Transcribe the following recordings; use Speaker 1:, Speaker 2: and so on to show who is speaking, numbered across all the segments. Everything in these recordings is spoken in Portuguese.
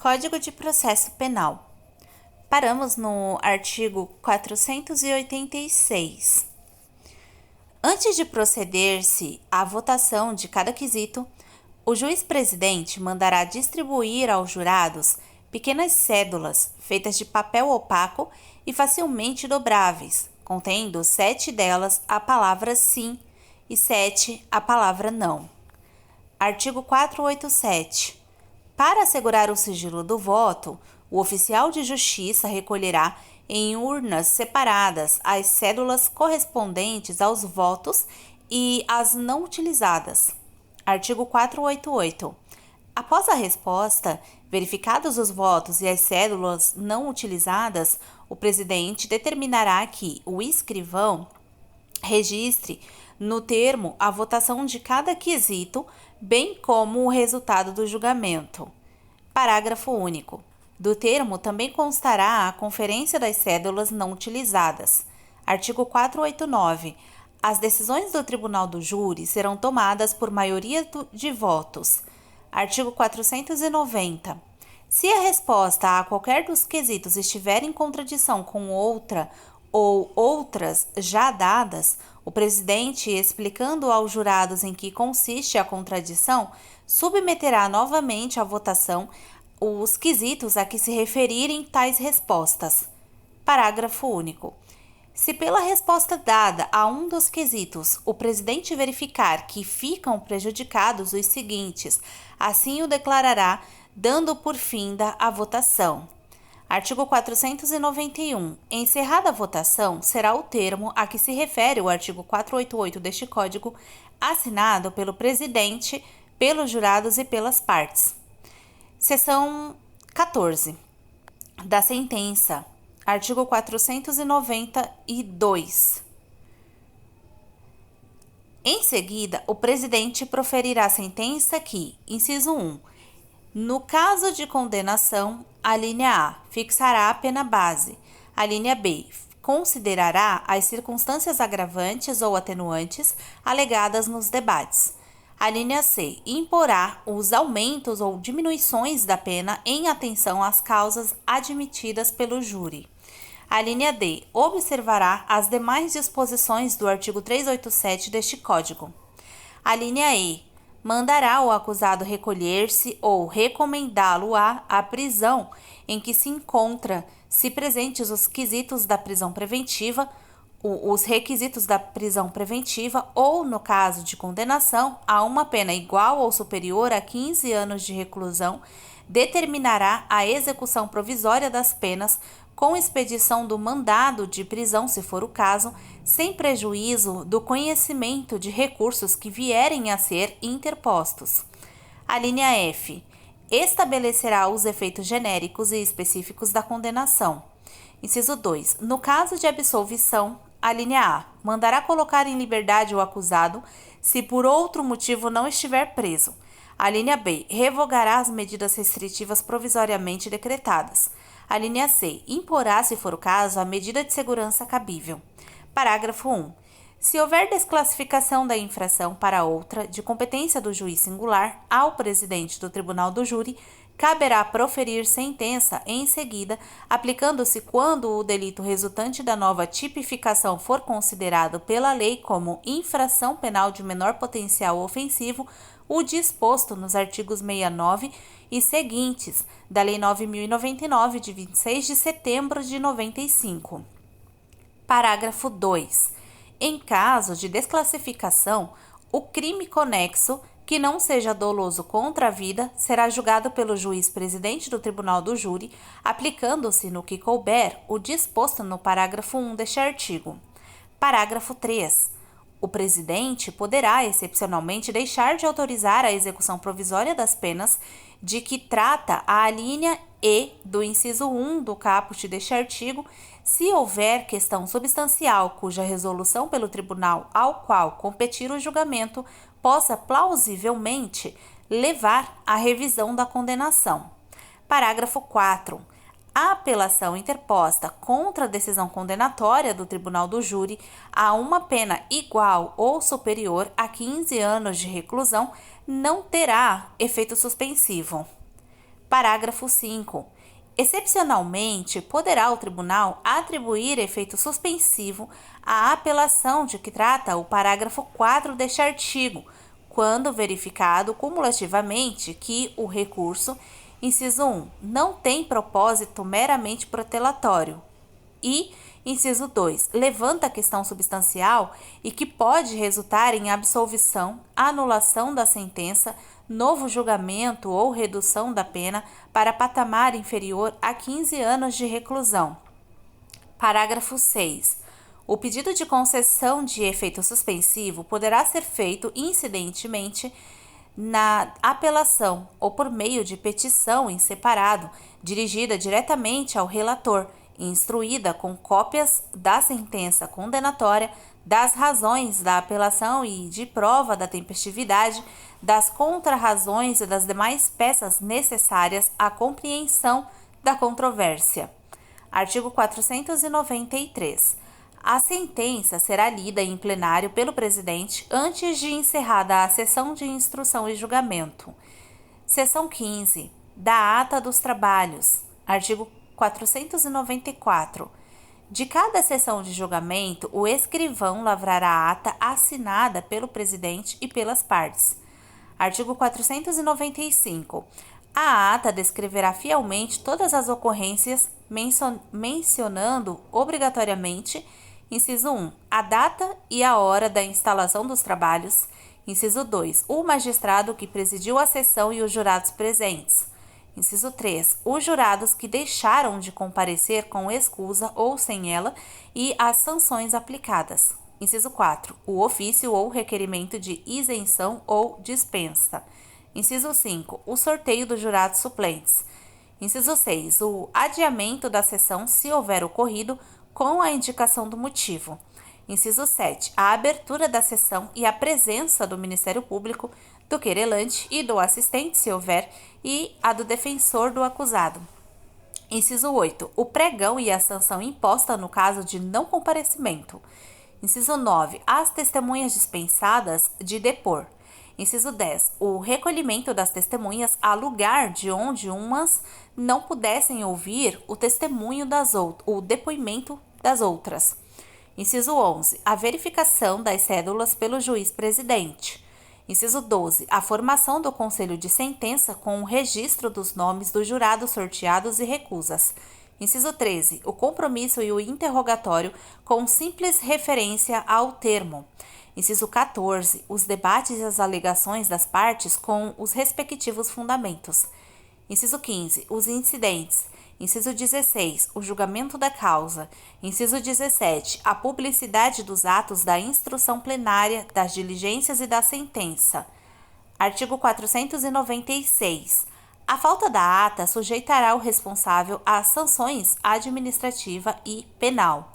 Speaker 1: Código de Processo Penal. Paramos no artigo 486. Antes de proceder-se à votação de cada quesito, o juiz-presidente mandará distribuir aos jurados pequenas cédulas feitas de papel opaco e facilmente dobráveis, contendo 7 delas a palavra sim e 7 a palavra não. Artigo 487. Para assegurar o sigilo do voto, o oficial de justiça recolherá em urnas separadas as cédulas correspondentes aos votos e as não utilizadas. Artigo 488. Após a resposta, verificados os votos e as cédulas não utilizadas, o presidente determinará que o escrivão registre no termo a votação de cada quesito, bem como o resultado do julgamento. Parágrafo único. Do termo também constará a conferência das cédulas não utilizadas. Artigo 489. As decisões do Tribunal do Júri serão tomadas por maioria de votos. Artigo 490. Se a resposta a qualquer dos quesitos estiver em contradição com outra ou outras já dadas, o presidente, explicando aos jurados em que consiste a contradição, submeterá novamente à votação os quesitos a que se referirem tais respostas. Parágrafo único. Se pela resposta dada a um dos quesitos o presidente verificar que ficam prejudicados os seguintes, assim o declarará, dando por finda a votação. Artigo 491. Encerrada a votação, será o termo a que se refere o artigo 488 deste Código, assinado pelo presidente, pelos jurados e pelas partes. Seção 14. Da sentença. Artigo 492. Em seguida, o presidente proferirá a sentença que, inciso 1, no caso de condenação, a linha A fixará a pena base, a linha B considerará as circunstâncias agravantes ou atenuantes alegadas nos debates. A linha C imporá os aumentos ou diminuições da pena em atenção às causas admitidas pelo júri. A linha D observará as demais disposições do artigo 387 deste Código. A linha E mandará o acusado recolher-se ou recomendá-lo à prisão em que se encontra, se presentes os requisitos da prisão preventiva, ou, no caso de condenação, a uma pena igual ou superior a 15 anos de reclusão, determinará a execução provisória das penas com expedição do mandado de prisão, se for o caso, sem prejuízo do conhecimento de recursos que vierem a ser interpostos. A linha F estabelecerá os efeitos genéricos e específicos da condenação. Inciso 2. No caso de absolvição, a linha A mandará colocar em liberdade o acusado se por outro motivo não estiver preso. A linha B revogará as medidas restritivas provisoriamente decretadas. A linha C imporá, se for o caso, a medida de segurança cabível. Parágrafo 1. Se houver desclassificação da infração para outra, de competência do juiz singular, ao presidente do Tribunal do Júri, caberá proferir sentença em seguida, aplicando-se quando o delito resultante da nova tipificação for considerado pela lei como infração penal de menor potencial ofensivo, o disposto nos artigos 69 e seguintes da Lei 9.099, de 26 de setembro de 95. Parágrafo 2. Em caso de desclassificação, o crime conexo que não seja doloso contra a vida será julgado pelo juiz presidente do Tribunal do Júri, aplicando-se no que couber o disposto no parágrafo 1 deste artigo. Parágrafo 3. O presidente poderá, excepcionalmente, deixar de autorizar a execução provisória das penas de que trata a alínea E do inciso 1 do caput deste artigo, se houver questão substancial cuja resolução pelo tribunal ao qual competir o julgamento possa plausivelmente levar à revisão da condenação. Parágrafo 4. A apelação interposta contra a decisão condenatória do Tribunal do Júri a uma pena igual ou superior a 15 anos de reclusão não terá efeito suspensivo. Parágrafo 5. Excepcionalmente, poderá o tribunal atribuir efeito suspensivo à apelação de que trata o parágrafo 4 deste artigo, quando verificado cumulativamente que o recurso, inciso 1, não tem propósito meramente protelatório e, inciso 2, levanta questão substancial e que pode resultar em absolvição, anulação da sentença, novo julgamento ou redução da pena para patamar inferior a 15 anos de reclusão. Parágrafo 6. O pedido de concessão de efeito suspensivo poderá ser feito incidentemente na apelação ou por meio de petição em separado, dirigida diretamente ao relator, instruída com cópias da sentença condenatória, das razões da apelação e de prova da tempestividade, das contrarrazões e das demais peças necessárias à compreensão da controvérsia. Artigo 493. A sentença será lida em plenário pelo presidente antes de encerrada a sessão de instrução e julgamento. Seção 15. Da ata dos trabalhos. Artigo 494. De cada sessão de julgamento, o escrivão lavrará a ata assinada pelo presidente e pelas partes. Artigo 495. A ata descreverá fielmente todas as ocorrências, mencionando obrigatoriamente, inciso 1, a data e a hora da instalação dos trabalhos, inciso 2, o magistrado que presidiu a sessão e os jurados presentes, inciso 3, os jurados que deixaram de comparecer com escusa ou sem ela e as sanções aplicadas, inciso 4, o ofício ou requerimento de isenção ou dispensa, inciso 5, o sorteio dos jurados suplentes, inciso 6, o adiamento da sessão se houver ocorrido com a indicação do motivo. Inciso 7. A abertura da sessão e a presença do Ministério Público, do querelante e do assistente, se houver, e a do defensor do acusado. Inciso 8. O pregão e a sanção imposta no caso de não comparecimento. Inciso 9. As testemunhas dispensadas de depor. Inciso 10. O recolhimento das testemunhas a lugar de onde umas não pudessem ouvir o testemunho o depoimento das outras. Inciso 11. A verificação das cédulas pelo juiz presidente. Inciso 12. A formação do conselho de sentença com o registro dos nomes dos jurados sorteados e recusas. Inciso 13. O compromisso e o interrogatório com simples referência ao termo. Inciso 14. Os debates e as alegações das partes com os respectivos fundamentos. Inciso 15. Os incidentes. Inciso 16. O julgamento da causa. Inciso 17. A publicidade dos atos da instrução plenária, das diligências e da sentença. Artigo 496. A falta da ata sujeitará o responsável a sanções administrativa e penal.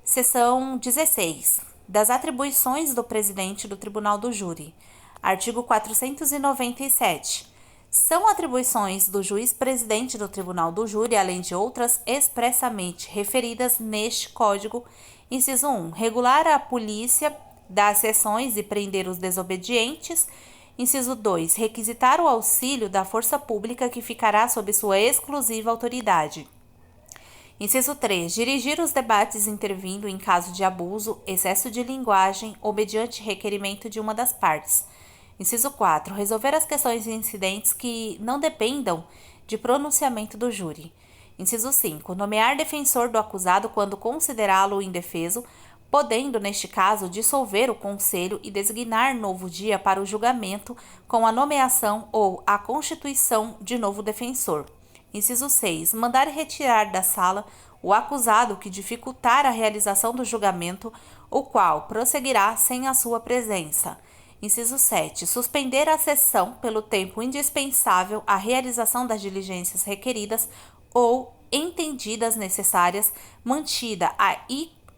Speaker 1: Seção 16. Das atribuições do presidente do Tribunal do Júri. Artigo 497. São atribuições do juiz-presidente do Tribunal do Júri, além de outras expressamente referidas neste Código, inciso 1, regular a polícia das sessões e prender os desobedientes, inciso 2, requisitar o auxílio da força pública que ficará sob sua exclusiva autoridade. Inciso 3. Dirigir os debates intervindo em caso de abuso, excesso de linguagem ou mediante requerimento de uma das partes. Inciso 4. Resolver as questões incidentes que não dependam de pronunciamento do júri. Inciso 5. Nomear defensor do acusado quando considerá-lo indefeso, podendo, neste caso, dissolver o conselho e designar novo dia para o julgamento com a nomeação ou a constituição de novo defensor. Inciso 6. Mandar retirar da sala o acusado que dificultar a realização do julgamento, o qual prosseguirá sem a sua presença. Inciso 7. Suspender a sessão pelo tempo indispensável à realização das diligências requeridas ou entendidas necessárias, mantida a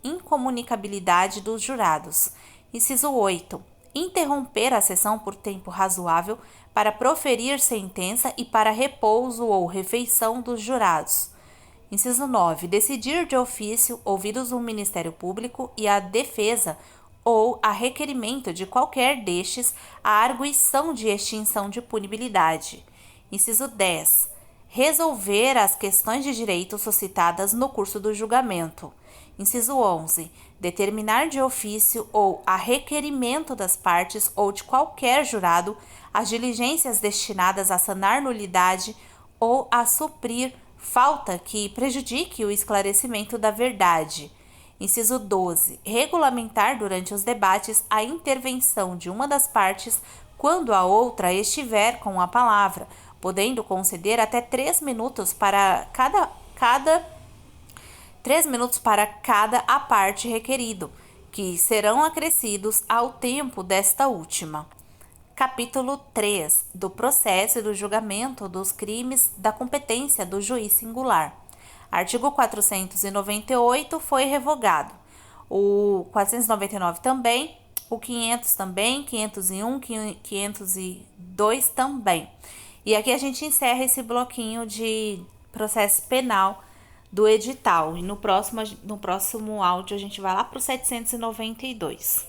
Speaker 1: incomunicabilidade dos jurados. Inciso 8. Interromper a sessão por tempo razoável para proferir sentença e para repouso ou refeição dos jurados. Inciso 9. Decidir de ofício, ouvidos o Ministério Público e a defesa, ou a requerimento de qualquer destes, a arguição de extinção de punibilidade. Inciso 10. resolver as questões de direito suscitadas no curso do julgamento. Inciso 11. Determinar de ofício ou a requerimento das partes ou de qualquer jurado as diligências destinadas a sanar nulidade ou a suprir falta que prejudique o esclarecimento da verdade. Inciso 12. Regulamentar durante os debates a intervenção de uma das partes quando a outra estiver com a palavra, podendo conceder até 3 minutos para cada a parte requerido, que serão acrescidos ao tempo desta última. Capítulo 3. Do processo e do julgamento dos crimes da competência do juiz singular. Artigo 498 foi revogado. O 499 também, o 500 também, 501, 502 também. E aqui a gente encerra esse bloquinho de processo penal do edital. E no próximo áudio a gente vai lá para o 792.